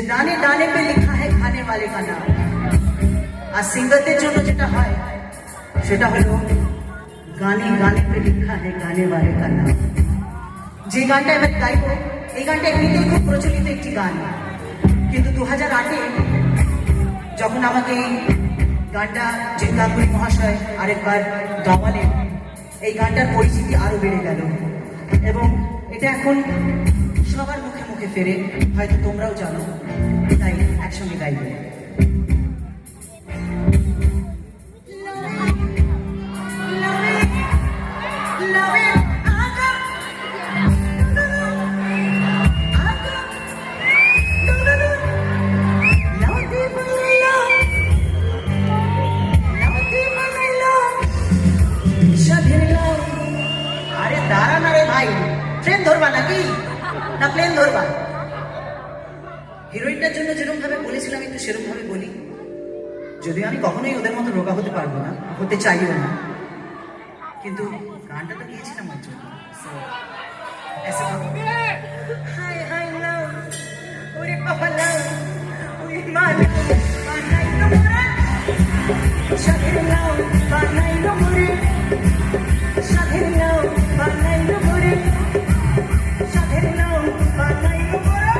दाने दाने पे लिखा है खाने वाले का नाम আর সিঙ্গারদের জন্য যেটা হয় সেটা হলো গানে গানে पे लिखा है गाने वाले का नाम যে গানটা এবার গাইব এই গানটা এমনিতেই খুব প্রচলিত একটি গান কিন্তু 2008-এ যখন আমাকে গানটা জিন্দাপুরি মহাশয় আরেকবার গাওয়ালেন এই গানটার পরিচিতি আরো বেড়ে গেল এবং এটা এখন সবার মুখে মুখে ফেরে হয়তো তোমরাও জানো তাই একসঙ্গে গাইবে আরে দাঁড়া না রে ভাই ট্রেন ধরবা নাকি না প্লেন ধরবা হিরোইনটার জন্য যেরকম ভাবে বলেছিলাম একটু সেরকম ভাবে বলি যদিও আমি কখনোই ওদের মতো রোগা হতে পারবো না হতে চাইও না কিন্তু গানটা তো গিয়েছিলাম ওর জন্য হাই হাই লাভ ওরে বাবা লাভ ওই মা বানাই তোমরা সাথে লাভ বানাই তোমরা সাথে লাভ বানাই তোমরা সাথে লাভ বানাই তোমরা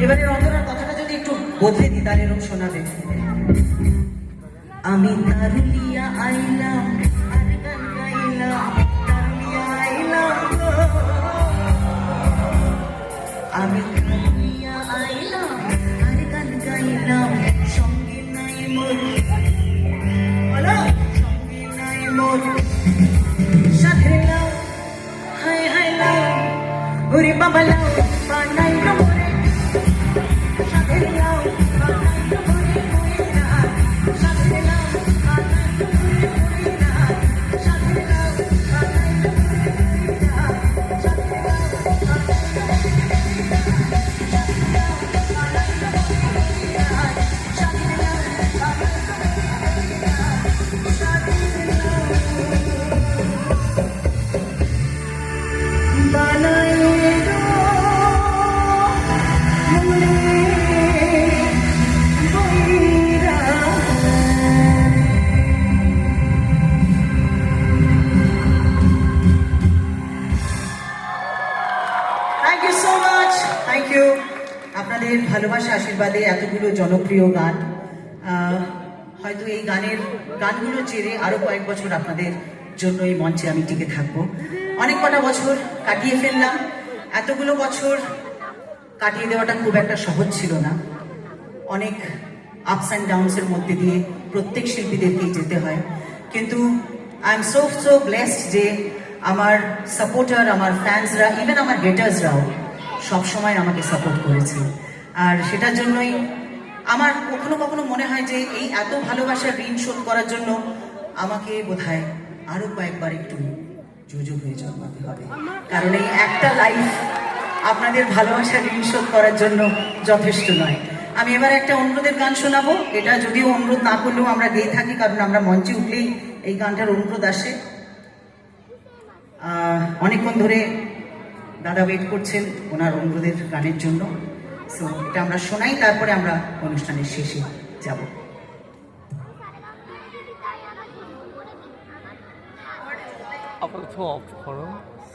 এবারে রঞ্জনার কথাটা যদি একটু বদলে দিই তাহলে এরকম শোনাবে আমি তারুলিয়া আইলাম আর গান গাইলাম তারুলিয়া আইলাম আমি তারুলিয়া আইলাম আর গান গাইলাম সঙ্গে নাই মোর বলো সঙ্গে নাই মোর সাথে লাও হাই হাই লাও ওরে বাবা লাও বানাই মোরে আপনাদের ভালোবাসা আশীর্বাদে এতগুলো জনপ্রিয় গান হয়তো এই গানগুলো জেরে আরো কয়েক বছর আপনাদের জন্য এই মঞ্চে আমি টিকে থাকবো অনেক কটা বছর কাটিয়ে ফেললাম এতগুলো বছর কাটিয়ে দেওয়াটা খুব একটা সহজ ছিল না অনেক আপস অ্যান্ড ডাউনসের মধ্যে দিয়ে প্রত্যেক শিল্পীদেরকেই যেতে হয় কিন্তু আই এম সো ব্লেসড যে আমার সাপোর্টার আমার ফ্যান্সরা ইভেন আমার হেটার্সরাও সবসময় আমাকে সাপোর্ট করেছে আর সেটার জন্যই আমার কখনো কখনো মনে হয় যে এই এত ভালোবাসার ঋণ শোধ করার জন্য আমাকে বোধহয় আরো কয়েকবার একটু জুজু হয়ে জন্মাতে হবে কারণ এই একটা লাইফ আপনাদের ভালোবাসার ঋণ শোধ করার জন্য যথেষ্ট নয় আমি এবার একটা অনুরোধের গান শোনাবো এটা যদিও অনুরোধ না করলেও আমরা গেয়ে থাকি কারণ আমরা মঞ্চে উঠলেই এই গানটার অনুরোধ আসে অনেকক্ষণ ধরে দাদা ওয়েট করছেন ওনার অনুরোধের গানের জন্য। সো এটা আমরা শোনাই, তারপরে আমরা অনুষ্ঠানের শেষে যাব। আপাতত অফ করো।